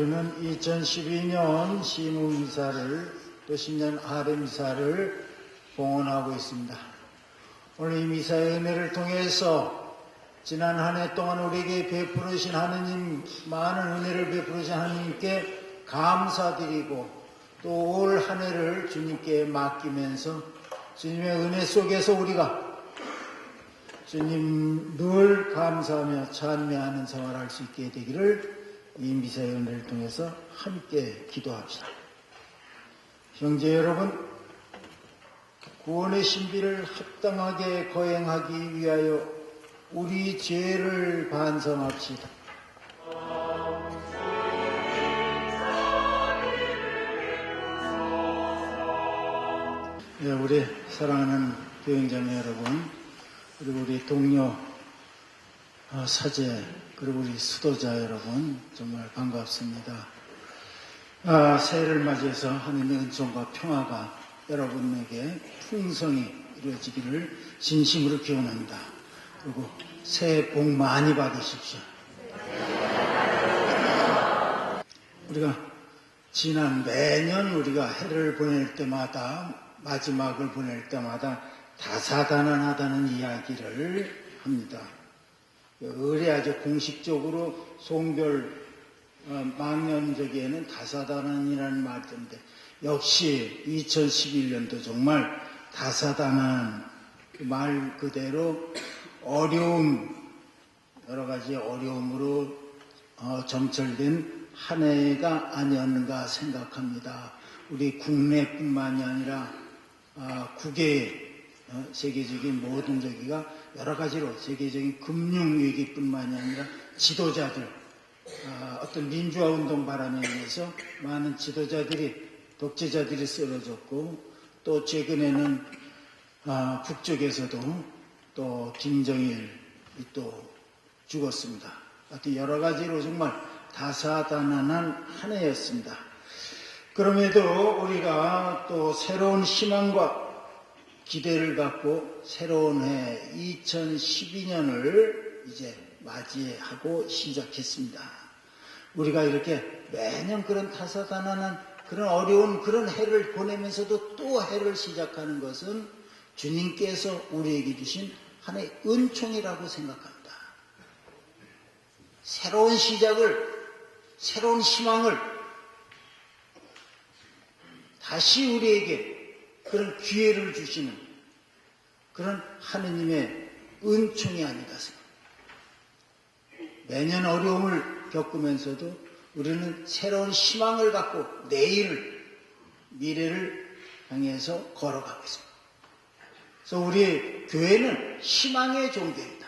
우리는 2012년 시무이사를 또 신년 아뢰미사를 봉헌하고 있습니다. 오늘 이 미사의 은혜를 통해서 지난 한 해 동안 우리에게 베풀으신 하느님, 많은 은혜를 베풀으신 하느님께 감사드리고 또 올 한 해를 주님께 맡기면서 주님의 은혜 속에서 우리가 주님 늘 감사하며 찬미하는 생활을 할 수 있게 되기를 이 미사의 은혜를 통해서 함께 기도합시다. 형제 여러분, 구원의 신비를 합당하게 거행하기 위하여 우리 죄를 반성합시다. 네, 우리 사랑하는 교행자매 여러분, 그리고 우리 동료 사제, 그리고 우리 수도자 여러분, 정말 반갑습니다. 새해를 맞이해서 하느님의 은총과 평화가 여러분에게 풍성히 이루어지기를 진심으로 기원합니다. 그리고 새해 복 많이 받으십시오. 우리가 매년 우리가 해를 보낼 때마다, 마지막을 보낼 때마다 다사다난하다는 이야기를 합니다. 의뢰하죠. 공식적으로 송별 망년저기에는 다사다난이라는 말이 있는데, 역시 2011년도 정말 다사다난, 그 말 그대로 어려움, 여러 가지 어려움으로 점철된 한 해가 아니었는가 생각합니다. 우리 국내뿐만이 아니라 국외 세계적인 모든 저기가 여러 가지로 세계적인 금융위기뿐만이 아니라 지도자들, 어떤 민주화운동 바람에 의해서 많은 지도자들이, 독재자들이 쓰러졌고, 또 최근에는 북쪽에서도 또 김정일이 또 죽었습니다. 하여튼 여러 가지로 정말 다사다난한 한 해였습니다. 그럼에도 우리가 또 새로운 희망과 기대를 갖고 새로운 해 2012년을 이제 맞이하고 시작했습니다. 우리가 이렇게 매년 그런 다사다난한 그런 어려운 그런 해를 보내면서도 또 해를 시작하는 것은 주님께서 우리에게 주신 하나의 은총이라고 생각합니다. 새로운 시작을, 새로운 희망을 다시 우리에게 그런 기회를 주시는 그런 하느님의 은총이 아닌가 생각합니다. 매년 어려움을 겪으면서도 우리는 새로운 희망을 갖고 내일을, 미래를 향해서 걸어가고 있습니다. 그래서 우리 교회는 희망의 종교입니다.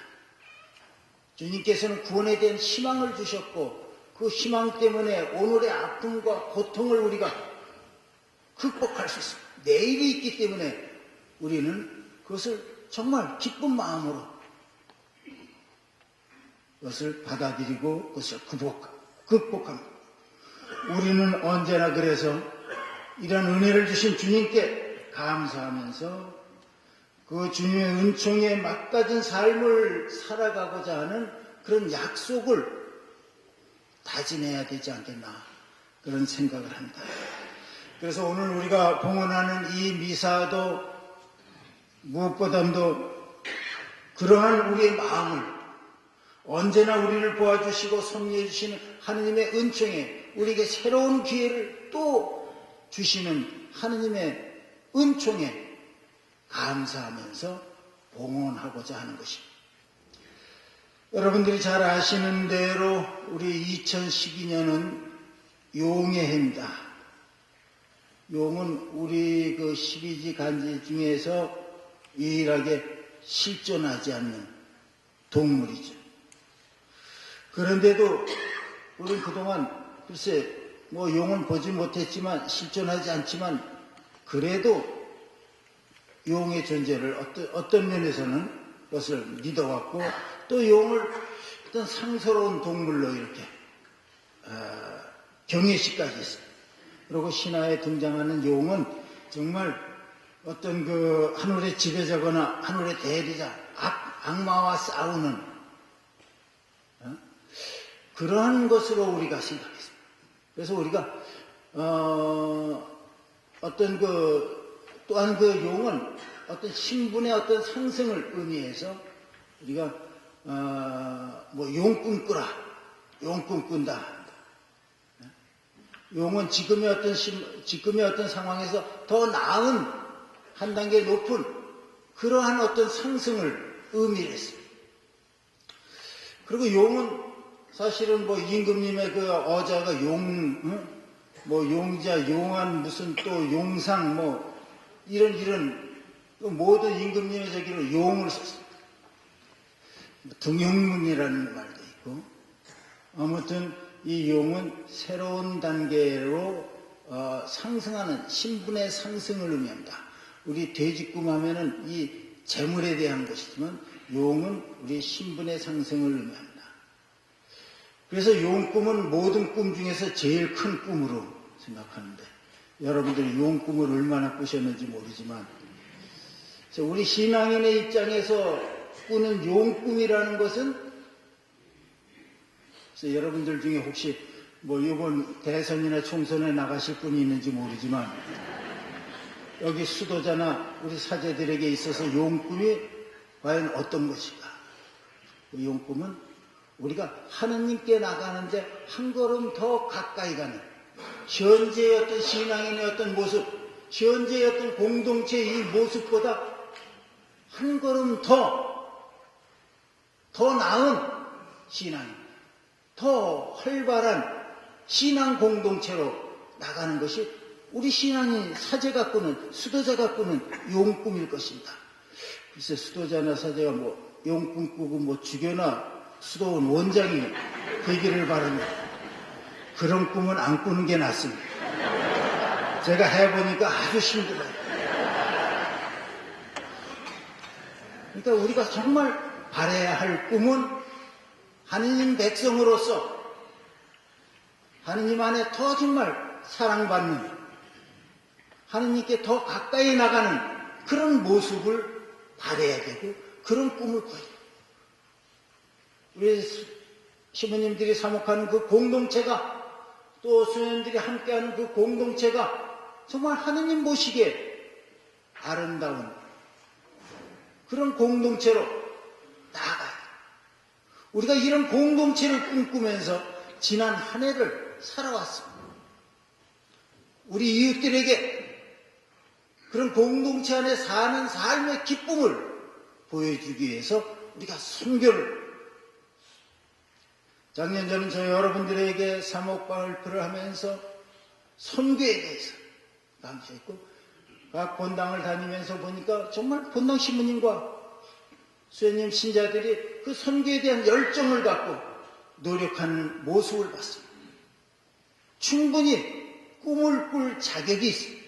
주님께서는 구원에 대한 희망을 주셨고, 그 희망 때문에 오늘의 아픔과 고통을 우리가 극복할 수 있습니다. 내일이 있기 때문에 우리는 그것을 정말 기쁜 마음으로 그것을 받아들이고 그것을 극복합니다. 우리는 언제나 그래서 이런 은혜를 주신 주님께 감사하면서 그 주님의 은총에 맞가진 삶을 살아가고자 하는 그런 약속을 다짐해야 되지 않겠나, 그런 생각을 합니다. 그래서 오늘 우리가 봉헌하는 이 미사도 무엇보다도 그러한 우리의 마음을, 언제나 우리를 도와주시고 섭리해 주시는 하느님의 은총에, 우리에게 새로운 기회를 또 주시는 하느님의 은총에 감사하면서 봉헌하고자 하는 것입니다. 여러분들이 잘 아시는 대로 우리 2012년은 용의 해입니다. 용은 우리 그 12지 간지 중에서 유일하게 실존하지 않는 동물이죠. 그런데도 우리는 그동안 글쎄 용은 보지 못했지만, 실존하지 않지만, 그래도 용의 존재를 어떤 면에서는 그것을 믿어왔고, 또 용을 어떤 상스러운 동물로 이렇게 경외시까지 했어요. 그리고 신화에 등장하는 용은 정말 어떤 그 하늘의 지배자거나 하늘의 대리자, 악마와 싸우는 그러한 것으로 우리가 생각했습니다. 그래서 우리가 어떤 또한 그 용은 어떤 신분의 어떤 상승을 의미해서 우리가 뭐 용꿈 꾸라, 용꿈 꾼다. 용은 지금의 어떤 상황에서 더 나은 한 단계 높은 그러한 어떤 상승을 의미했습니다. 그리고 용은 사실은 뭐 임금님의 그 어자가 뭐 용자, 용한 무슨 또 용상 뭐 이런 모든 임금님의 저기로 용을 썼습니다. 등용문이라는 말도 있고 아무튼 이 용은 새로운 단계로 상승하는 신분의 상승을 의미합니다. 우리 돼지꿈 하면은 이 재물에 대한 것이지만 용은 우리 신분의 상승을 의미합니다. 그래서 용꿈은 모든 꿈 중에서 제일 큰 꿈으로 생각하는데 여러분들이 용꿈을 얼마나 꾸셨는지 모르지만 우리 신앙인의 입장에서 꾸는 용꿈이라는 것은 그래서 여러분들 중에 혹시 뭐 이번 대선이나 총선에 나가실 분이 있는지 모르지만 여기 수도자나 우리 사제들에게 있어서 용꿈이 과연 어떤 것인가? 그 용꿈은 우리가 하느님께 나가는데 한 걸음 더 가까이 가는 현재의 어떤 신앙인의 어떤 모습, 현재의 어떤 공동체의 이 모습보다 한 걸음 더 나은 신앙인, 더 활발한 신앙 공동체로 나가는 것이 우리 신앙인 사제가 꾸는, 수도자가 꾸는 용꿈일 것입니다. 글쎄 수도자나 사제가 뭐 용꿈 꾸고 뭐 주교나 수도원 원장이 되기를 바랍니다. 그런 꿈은 안 꾸는 게 낫습니다. 제가 해보니까 아주 힘들어요. 그러니까 우리가 정말 바라야 할 꿈은 하느님 백성으로서 하느님 안에 더 정말 사랑받는 하느님께 더 가까이 나가는 그런 모습을 바라야 되고 그런 꿈을 꿔야 돼요. 우리 시부님들이 사목하는 그 공동체가 또 수녀님들이 함께하는 그 공동체가 정말 하느님 모시기에 아름다운 그런 공동체로 나아가요. 우리가 이런 공동체를 꿈꾸면서 지난 한 해를 살아왔습니다. 우리 이웃들에게 그런 공동체 안에 사는 삶의 기쁨을 보여주기 위해서 우리가 선교를 작년 저는 저희 여러분들에게 사목 발표를 하면서 선교에 대해서 강조했고 각 본당을 다니면서 보니까 정말 본당 신부님과 수녀님 신자들이 그 선교에 대한 열정을 갖고 노력하는 모습을 봤습니다. 충분히 꿈을 꿀 자격이 있습니다.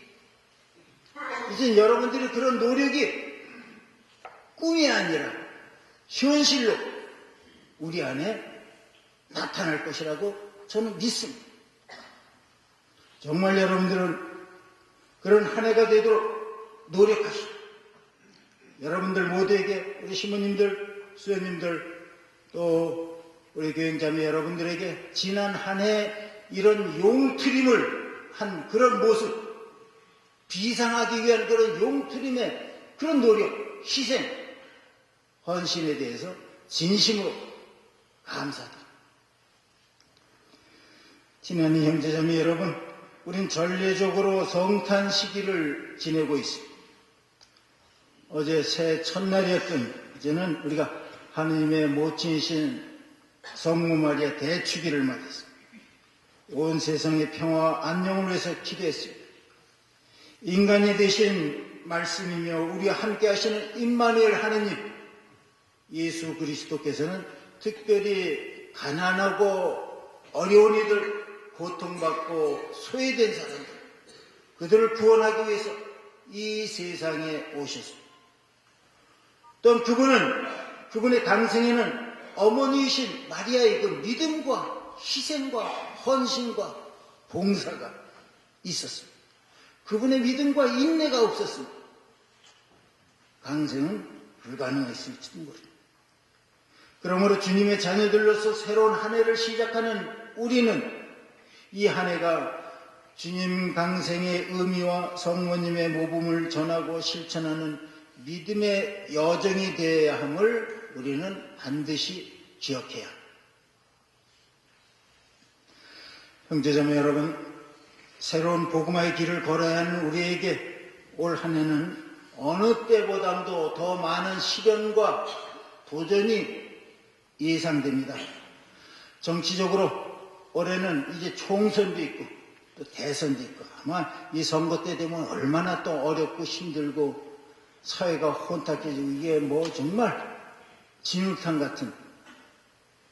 이제 여러분들이 그런 노력이 꿈이 아니라 현실로 우리 안에 나타날 것이라고 저는 믿습니다. 정말 여러분들은 그런 한 해가 되도록 노력하시고 여러분들 모두에게 우리 신부님들, 수녀님들 또 우리 교행자매 여러분들에게 지난 한 해 이런 용트림을 한 그런 모습 비상하기 위한 그런 용트림의 그런 노력, 희생, 헌신에 대해서 진심으로 감사드립니다. 지난해 형제자매 여러분, 우린 전례적으로 성탄 시기를 지내고 있습니다. 어제 새해 첫날이었던 이제는 우리가 하느님의 모친이신 성모 마리아 대축일을 맞았습니다. 온 세상의 평화와 안녕을 위해서 기도했습니다. 인간이 되신 말씀이며 우리와 함께 하시는 임마누엘 하느님 예수 그리스도께서는 특별히 가난하고 어려운 이들, 고통받고 소외된 사람들, 그들을 구원하기 위해서 이 세상에 오셨습니다. 또 그분의 당생에는 어머니이신 마리아의 그 믿음과 희생과 헌신과 봉사가 있었습니다. 그분의 믿음과 인내가 없었습니다. 강생은 불가능했을지도 모릅니다. 그러므로 주님의 자녀들로서 새로운 한 해를 시작하는 우리는 이 한 해가 주님 강생의 의미와 성모님의 모범을 전하고 실천하는 믿음의 여정이 되어야 함을 우리는 반드시 기억해야 합니다. 형제자매 여러분, 새로운 복음화의 길을 걸어야 하는 우리에게 올 한 해는 어느 때보다도 더 많은 시련과 도전이 예상됩니다. 정치적으로 올해는 이제 총선도 있고 또 대선도 있고 아마 이 선거 때 되면 얼마나 또 어렵고 힘들고 사회가 혼탁해지고 이게 뭐 정말 진흙탕 같은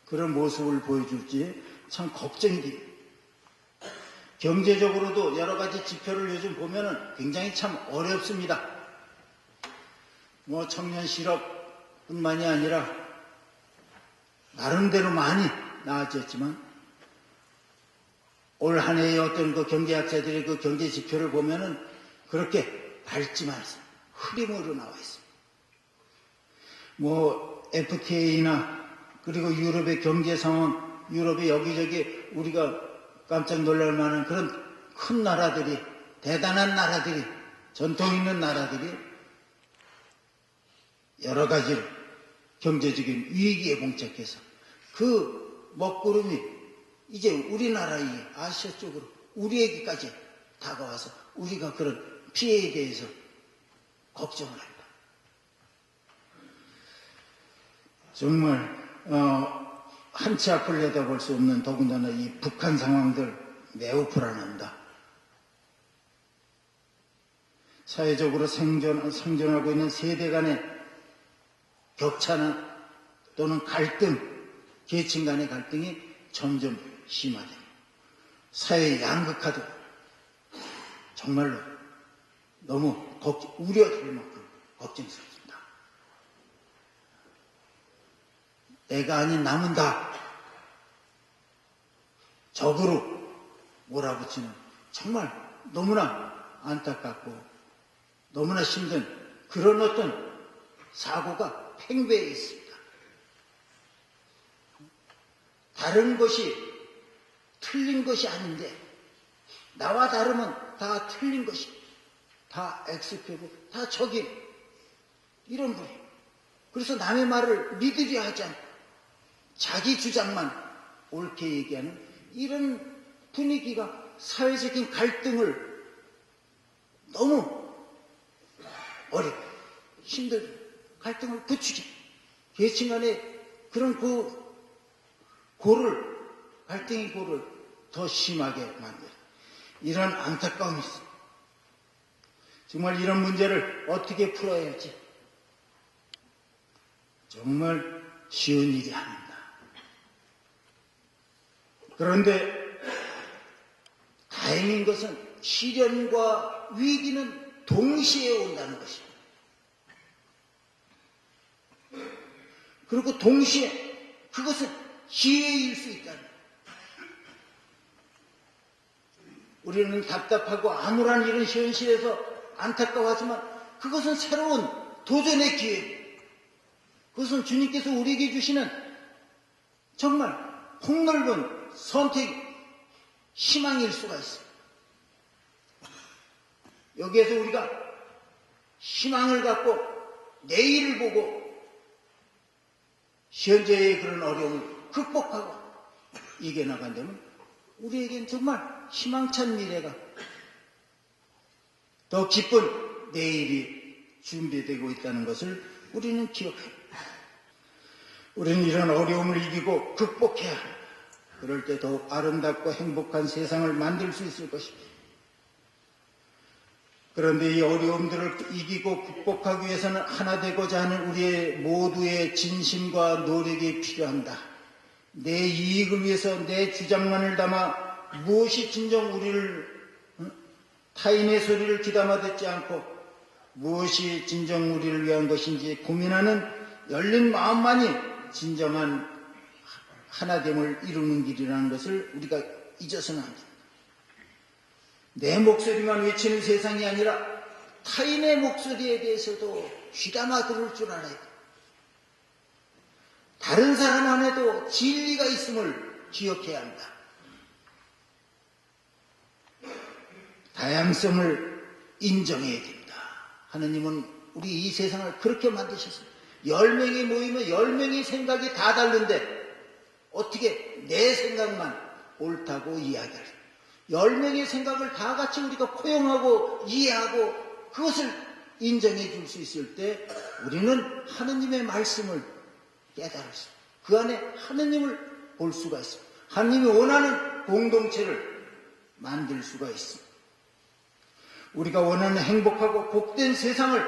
그런 모습을 보여줄지 참 걱정이 돼요. 경제적으로도 여러 가지 지표를 요즘 보면은 굉장히 참 어렵습니다. 뭐 청년 실업뿐만이 아니라 나름대로 많이 나아졌지만 올 한 해의 어떤 그 경제학자들의 그 경제 지표를 보면은 그렇게 밝지만 않습니다. 흐림으로 나와 있습니다. 뭐 FTA나 그리고 유럽의 경제 상황, 유럽의 여기저기 우리가 깜짝 놀랄 만한 그런 큰 나라들이, 대단한 나라들이, 전통 있는 나라들이 여러 가지 경제적인 위기에 봉착해서 그 먹구름이 이제 우리나라 이 아시아 쪽으로 우리에게까지 다가와서 우리가 그런 피해에 대해서 걱정을 합니다. 정말 한치 앞을 내다볼 수 없는 더군다나 이 북한 상황들 매우 불안합니다. 사회적으로 생존하고 있는 세대 간의 격차나 또는 갈등, 계층 간의 갈등이 점점 심화됩니다. 사회의 양극화도 정말로 너무 우려될 만큼 걱정스럽습니다. 내가 아닌 남은 다 적으로 몰아붙이는 정말 너무나 안타깝고 너무나 힘든 그런 어떤 사고가 팽배해 있습니다. 다른 것이 틀린 것이 아닌데 나와 다르면 다 틀린 것이 다 X표고 다 적인 이런 분이 그래서 남의 말을 믿으려 하지 않고 자기 주장만 옳게 얘기하는 이런 분위기가 사회적인 갈등을 너무 어렵고 힘들고 갈등을 부추기 계층 간에 그런 갈등의 고를 더 심하게 만드는 이런 안타까움이 있습니다. 정말 이런 문제를 어떻게 풀어야 할지 정말 쉬운 일이 아닙니다. 그런데 다행인 것은 시련과 위기는 동시에 온다는 것입니다. 그리고 동시에 그것은 기회일 수 있다는 거예요. 우리는 답답하고 암울한 이런 현실에서 안타까워하지만 그것은 새로운 도전의 기회입니다. 그것은 주님께서 우리에게 주시는 정말 폭넓은 선택, 희망일 수가 있습니다. 여기에서 우리가 희망을 갖고 내일을 보고 현재의 그런 어려움을 극복하고 이겨나간다면 우리에겐 정말 희망찬 미래가 더 기쁜 내일이 준비되고 있다는 것을 우리는 기억합니다. 우리는 이런 어려움을 이기고 극복해야 합니다. 그럴 때 더욱 아름답고 행복한 세상을 만들 수 있을 것입니다. 그런데 이 어려움들을 이기고 극복하기 위해서는 하나 되고자 하는 우리의 모두의 진심과 노력이 필요합니다. 내 이익을 위해서 내 주장만을 담아 무엇이 진정 타인의 소리를 귀담아 듣지 않고 무엇이 진정 우리를 위한 것인지 고민하는 열린 마음만이 진정한 하나됨을 이루는 길이라는 것을 우리가 잊어서는 안 됩니다. 내 목소리만 외치는 세상이 아니라 타인의 목소리에 대해서도 귀담아 들을 줄 알아야 돼요. 다른 사람 안에도 진리가 있음을 기억해야 합니다. 다양성을 인정해야 된다. 하느님은 우리 이 세상을 그렇게 만드셨습니다. 10명이 모이면 10명의 생각이 다 다른데 어떻게 내 생각만 옳다고 이야기할 10명의 생각을 다 같이 우리가 포용하고 이해하고 그것을 인정해 줄 수 있을 때 우리는 하느님의 말씀을 깨달을 수, 그 안에 하느님을 볼 수가 있습니다. 하느님이 원하는 공동체를 만들 수가 있습니다. 우리가 원하는 행복하고 복된 세상을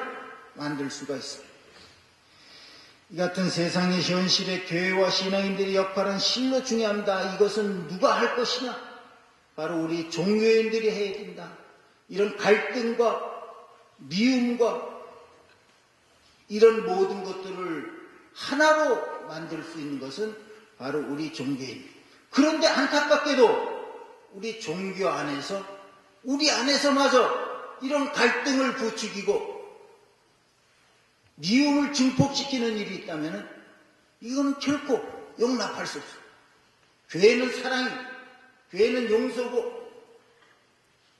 만들 수가 있습니다. 이 같은 세상의 현실에 교회와 신앙인들의 역할은 실로 중요합니다. 이것은 누가 할 것이냐? 바로 우리 종교인들이 해야 된다. 이런 갈등과 미움과 이런 모든 것들을 하나로 만들 수 있는 것은 바로 우리 종교인. 그런데 안타깝게도 우리 종교 안에서 우리 안에서마저 이런 갈등을 부추기고 미움을 증폭시키는 일이 있다면 이건 결코 용납할 수 없어요. 교회는 사랑이, 교회는 용서고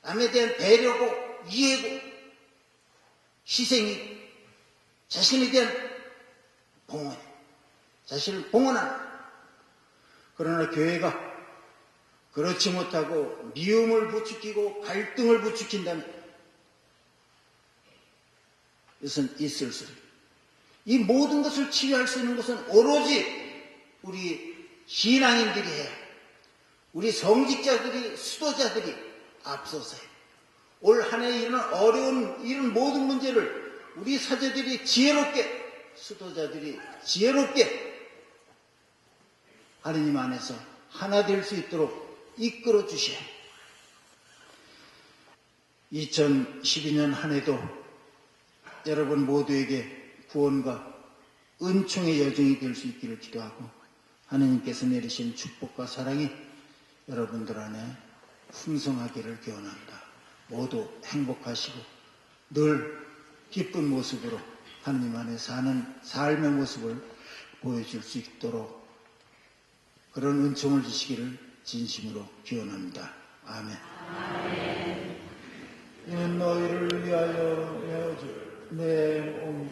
남에 대한 배려고 이해고 희생이 자신에 대한 봉헌, 자신을 봉헌하는. 그러나 교회가 그렇지 못하고 미움을 부추기고 갈등을 부추긴다면 이것은 있을 수 없습니다. 이 모든 것을 치유할 수 있는 것은 오로지 우리 신앙인들이 해야 해요. 우리 성직자들이, 수도자들이 앞서서 해요. 올 한 해 이런 어려운 이런 모든 문제를 우리 사제들이 지혜롭게, 수도자들이 지혜롭게 하느님 안에서 하나 될 수 있도록 이끌어 주셔야 해요. 2012년 한 해도 여러분 모두에게 구원과 은총의 여정이 될 수 있기를 기도하고 하느님께서 내리신 축복과 사랑이 여러분들 안에 풍성하기를 기원합니다. 모두 행복하시고 늘 기쁜 모습으로 하느님 안에 사는 삶의 모습을 보여줄 수 있도록 그런 은총을 주시기를 진심으로 기원합니다. 아멘. 이는 너희를 위하여 내 몸